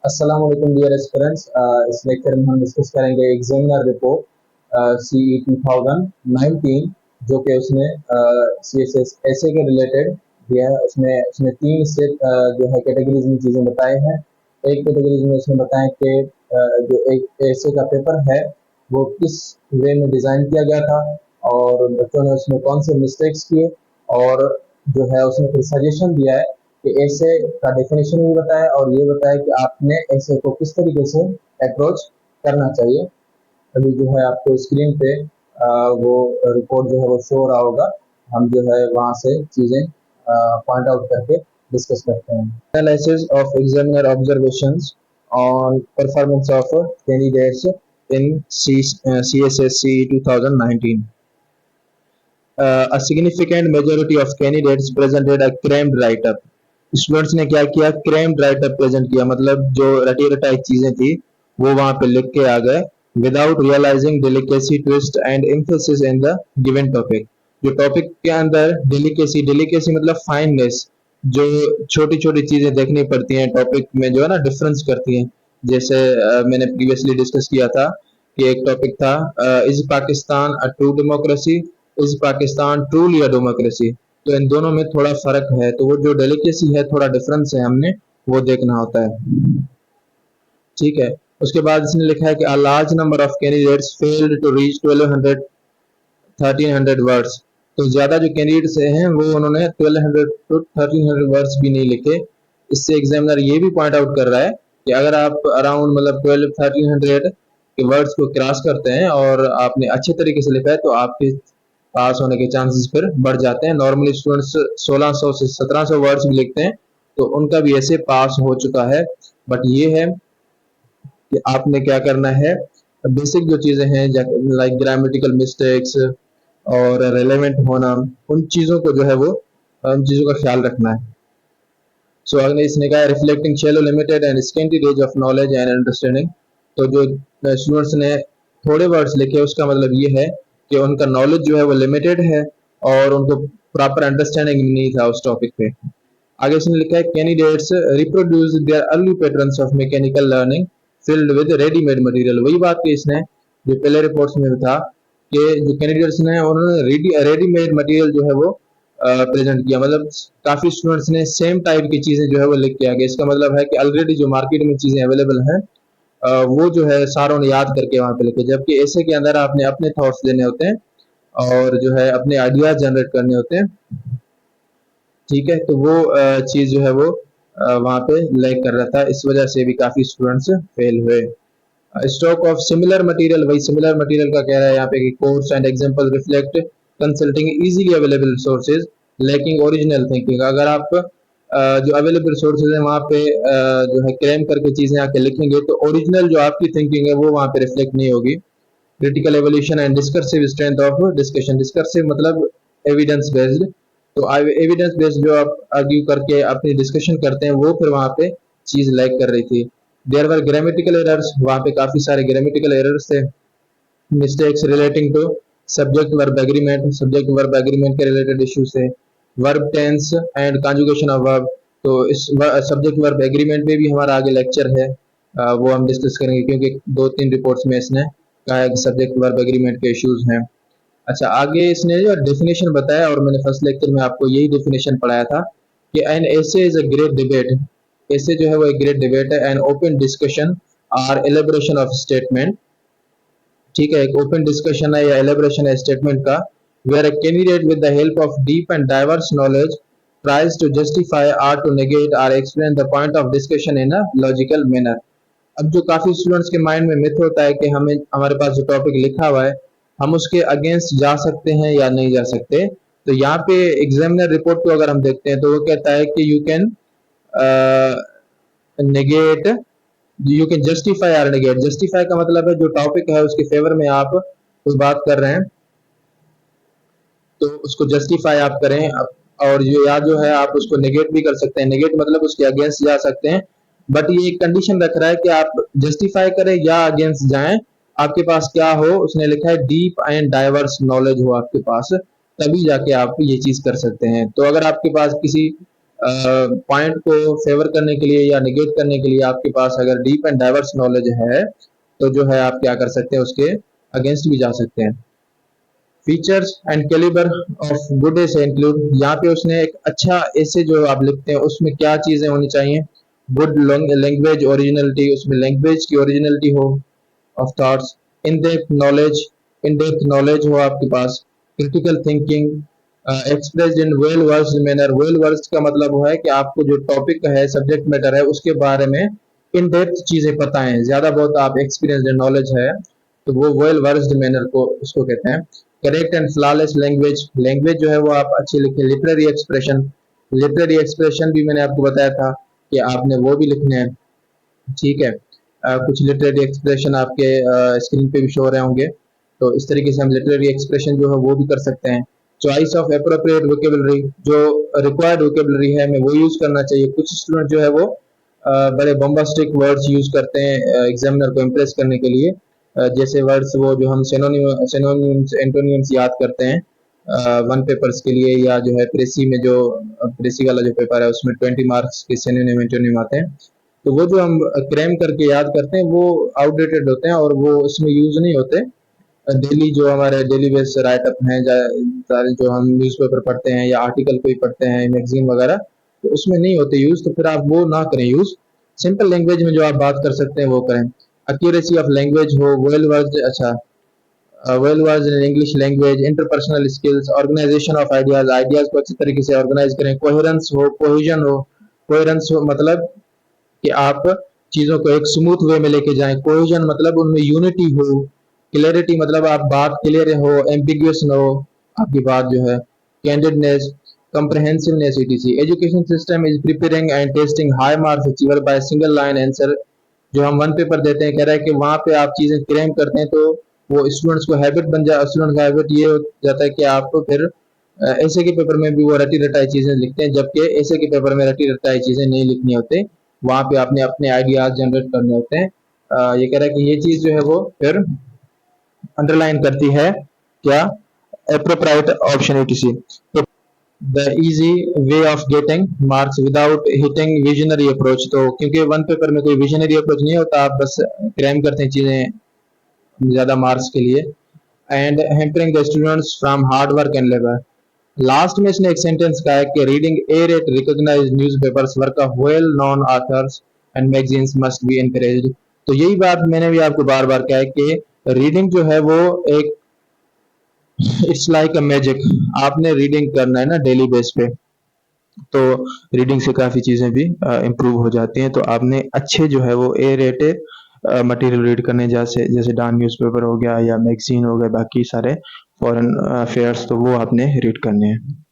अस्सलाम वालेकुम dear aspirants. इस लेक्चर में हम डिस्कस करेंगे एग्जामिनर रिपोर्ट CE 2019 जो कि उसने CSS ऐसे के रिलेटेड दिया है। उसमें उसने तीन स्टेप जो है कैटेगरीज में चीज़ें बताए हैं। एक कैटेगरीज में उसने बताया कि जो एक ऐसे का पेपर है वो किस वे में डिज़ाइन किया गया था और बच्चों ने उसमें कौन से मिस्टेक्स किए, और जो है उसने फिर सजेशन दिया है कि ऐसे का डेफिनेशन भी बताया और ये बताया कि आपने ऐसे को किस तरीके से अप्रोच करना चाहिए। अभी जो है आपको स्क्रीन पे वो रिपोर्ट जो है वो शो हो रहा होगा। हम जो है वहाँ से चीज़ें पॉइंट आउट करके डिस्कस करते हैं। Analysis of examiner observations on performance of candidates in CSSC 2019. A significant majority of candidates presented a crammed write-up. Students ने क्या किया, क्रेम्ड राइटअप प्रेजेंट किया, मतलब जो रटी रटाई चीजें थी वो वहां पे लिख के आ गए without realising delicacy twist and emphasis in the given topic. जो टॉपिक के अंदर डेलिकेसी डेलिकेसी मतलब फाइननेस, जो छोटी छोटी चीजें देखनी पड़ती हैं टॉपिक में जो है ना डिफरेंस करती हैं। जैसे मैंने प्रीवियसली डिस्कस किया था कि एक टॉपिक था is Pakistan a true democracy, is Pakistan truly a democracy. तो इन दोनों में थोड़ा फर्क है, तो वो जो डेलिकेसी है थोड़ा डिफरेंस है, हमने वो देखना होता है। ठीक है। उसके बाद इसने लिखा है कि a large number of candidates failed to reach 1200 1300 words. तो ज्यादा जो कैंडिडेट्स हैं वो उन्होंने 1200 टू 1300 वर्ड्स भी नहीं लिखे। इससे एग्जामिनर ये भी पॉइंट आउट कर रहा है कि अगर आप अराउंड मतलब 12 1300 के वर्ड्स को क्रॉस करते हैं और आपने अच्छे तरीके से लिखा है तो आपके पास होने के चांसेस फिर बढ़ जाते हैं। नॉर्मली स्टूडेंट्स 1600 से 1700 वर्ड्स भी लिखते हैं तो उनका भी ऐसे पास हो चुका है। बट ये है कि आपने क्या करना है, बेसिक जो चीजें हैं लाइक ग्रामेटिकल मिस्टेक्स और रेलेवेंट होना, उन चीजों को जो है वो उन चीजों का ख्याल रखना है। सो अगले इसने कहा reflecting shallow limited and scanty range of knowledge and understanding. तो जो स्टूडेंट्स ने थोड़े वर्ड्स लिखे उसका मतलब ये है कि उनका नॉलेज जो है वो लिमिटेड है और उनको प्रॉपर अंडरस्टैंडिंग नहीं था उस टॉपिक पे। आगे इसने लिखा है candidates reproduce their early patterns of mechanical learning filled with readymade material. वही बात की इसने जो पहले रिपोर्ट्स में था कि जो कैंडिडेट्स ने उन्होंने रेडीमेड मटेरियल जो है वो प्रेजेंट किया, मतलब काफी स्टूडेंट्स ने सेम टाइप की चीजें जो है वो लिख के आ गए। इसका मतलब है कि ऑलरेडी जो मार्केट में चीजें अवेलेबल हैं वो जो है सारों ने याद करके वहां पे लिखे, जबकि ऐसे के अंदर आपने अपने थॉट्स देने होते हैं और जो है अपने आइडियाज जनरेट करने होते हैं। ठीक है, तो वो चीज जो है वो वहां पे लैग कर रहा था, इस वजह से भी काफी स्टूडेंट्स फेल हुए। स्टॉक ऑफ सिमिलर मटेरियल, वही सिमिलर मटेरियल का कह रहा है यहाँ पे कि course and example reflect consulting easily available sources lacking original thinking. अगर आप जो अवेलेबल सोर्सेज है वहाँ पे जो है क्रैम करके चीजें आके लिखेंगे तो ओरिजिनल जो आपकी थिंकिंग है वो वहाँ पे रिफ्लेक्ट नहीं होगी। Critical evolution and discursive strength of discussion, discursive मतलब एविडेंस बेस्ड, तो एविडेंस बेस्ड जो आप आर्ग्यू करके अपनी डिस्कशन करते हैं वो फिर वहाँ पे चीज लैग कर रही थी। देयर वर ग्रामेटिकल एरर्स, वहाँ पे काफी सारे ग्रामेटिकल एरर्स थे। Mistakes relating to subject verb agreement, subject verb agreement के रिलेटेड इश्यूज थे। Verb tense and conjugation of verb, तो इस सब्जेक्ट वर्ब एग्रीमेंट पे भी हमारा आगे लेक्चर है, वो हम डिस्कस करेंगे क्योंकि 2-3 रिपोर्ट्स में इसने कहा है कि सब्जेक्ट वर्ब एग्रीमेंट के इश्यूज हैं। अच्छा, आगे इसने जो डेफिनेशन बताया और मैंने फर्स्ट लेक्चर में आपको यही डेफिनेशन पढ़ाया था कि an essay is a great debate. ऐसे जो है वो एक ग्रेट डिबेट है, एन ओपन डिस्कशन और एलिब्रेशन ऑफ स्टेटमेंट। ठीक है, एक ओपन डिस्कशन है या एलिब्रेशन है स्टेटमेंट का, where a candidate with the help of deep and diverse knowledge tries to justify or to negate or explain the point of discussion in a logical manner. अब जो काफी स्टूडेंट्स के mind में myth होता है कि हमें हमारे पास जो टॉपिक लिखा हुआ है हम उसके अगेंस्ट जा सकते हैं या नहीं जा सकते। तो यहाँ पे एग्जामिनर रिपोर्ट को अगर हम देखते हैं तो वो कहता है कि you can negate, you can justify or negate. Justify का मतलब है जो टॉपिक है उसके फेवर में आप कोई बात कर रहे हैं तो उसको जस्टिफाई आप करें और जो या जो है आप उसको नेगेट भी कर सकते हैं। नेगेट मतलब उसके अगेंस्ट जा सकते हैं, बट ये एक कंडीशन रख रहा है कि आप जस्टिफाई करें या अगेंस्ट जाएं, आपके पास क्या हो, उसने लिखा है डीप एंड डाइवर्स नॉलेज हो आपके पास, तभी जाके आप ये चीज कर सकते हैं। तो अगर आपके पास किसी पॉइंट को फेवर करने के लिए या निगेट करने के लिए आपके पास अगर डीप एंड डाइवर्स नॉलेज है तो जो है आप क्या कर सकते हैं, उसके अगेंस्ट भी जा सकते हैं। Features and calibre of good essay include, यहाँ पे उसने एक अच्छा ऐसे जो आप लिखते हैं उसमें क्या चीजें होनी चाहिए। गुड लैंग्वेज ओरिजिनलिटी, उसमें लैंग्वेज की ओरिजिनलिटी हो of thoughts. In depth knowledge, in depth knowledge हो आपके पास। Critical thinking expressed in well versed manner, well versed का मतलब वो है कि आपको जो टॉपिक है, सब्जेक्ट मैटर है, उसके बारे में इन डेप्थ चीजें पता है, ज्यादा बहुत आप एक्सपीरियंस नॉलेज है, तो वो वेल वर्स्ड मैनर को उसको कहते हैं। Correct and flawless language, language जो है वो आप अच्छी लिखे। लिटरेरी एक्सप्रेशन, लिटरेरी एक्सप्रेशन भी मैंने आपको बताया था कि आपने वो भी लिखने हैं, ठीक है। कुछ लिटरेरी एक्सप्रेशन आपके स्क्रीन पे भी शो हो रहे होंगे, तो इस तरीके से हम लिटरेरी एक्सप्रेशन जो है वो भी कर सकते हैं। चॉइस ऑफ एप्रोप्रिएट वोकेबलरी, जो रिक्वायर्ड वोकेबलरी है हमें वो यूज करना चाहिए। कुछ स्टूडेंट जो है वो बड़े बॉम्बास्टिक वर्ड्स यूज करते हैं एग्जामिनर को इम्प्रेस करने के लिए, जैसे वर्ड्स वो जो हम सिनोनिम्स एंटोनिम्स याद करते हैं वन पेपर्स के लिए, या जो है प्रेसी में जो प्रेसी वाला जो पेपर है उसमें 20 मार्क्स के सिनोनिम एंटोनिम आते हैं, तो वो जो हम क्रैम करके याद करते हैं वो आउटडेटेड होते हैं और वो उसमें यूज नहीं होते। डेली जो हमारे डेली बेस राइटअप हैं, जो हम न्यूज़पेपर पढ़ते हैं या आर्टिकल कोई पढ़ते हैं मैगजीन वगैरह, तो उसमें नहीं होते यूज, तो फिर आप वो ना करें यूज। सिंपल लैंग्वेज में जो आप बात कर सकते हैं वो करें। एक्यूरेसी ऑफ लैंग्वेज हो, वेल वर्ड, अच्छा well word in English language. Interpersonal skills, organisation of ideas, ideas को अच्छी तरीके से ऑर्गेनाइज करें। कोहेरेंस हो, कोहेजन हो, कोहेरेंस हो मतलब कि आप चीजों को एक स्मूथ वे में लेके जाएं। कोहेजन मतलब उनमें यूनिटी हो। क्लैरिटी मतलब आप बात क्लियर हो, एम्बिग्यूअस न हो आपकी बात जो है। कैंडिडनेस, comprehensiveness etc. Education system is preparing and testing high marks achiever by single line answer. जो हम वन पेपर देते हैं, कह रहा है कि वहां पे आप चीजें क्रैम करते हैं तो वो स्टूडेंट्स को हैबिट बन जाए। स्टूडेंट का हैबिट ये हो जाता है कि आप तो फिर ऐसे के पेपर में भी वो रटी रटाई चीजें लिखते हैं, जबकि ऐसे के पेपर में रटी रटाई चीजें नहीं लिखनी होती, वहां पे आपने अपने आइडियाज जनरेट करने होते हैं। ये कह रहा है कि ये चीज जो है वो फिर अंडरलाइन करती है क्या, appropriate option etc. तो the easy way of getting marks without hitting visionary approach, तो क्योंकि वन पेपर में कोई विजनरी अप्रोच नहीं होता, आप बस क्रैम करते हैं चीजें ज्यादा मार्क्स के लिए। And hampering the students from hard work and labour. Last में इसने एक सेंटेंस कहा है कि reading a rate recognised newspapers work of well known authors and magazines must be encouraged. तो यही बात मैंने भी आपको बार बार कहा है कि रीडिंग जो है वो एक इट्स लाइक अ मैजिक। आपने रीडिंग करना है ना डेली बेस पे, तो रीडिंग से काफी चीजें भी इम्प्रूव हो जाती हैं। तो आपने अच्छे जो है वो ए रेटेड मटेरियल रीड करने, जैसे जैसे डॉन न्यूज़पेपर हो गया या मैगजीन हो गया, बाकी सारे फॉरेन अफेयर्स, तो वो आपने रीड करने हैं।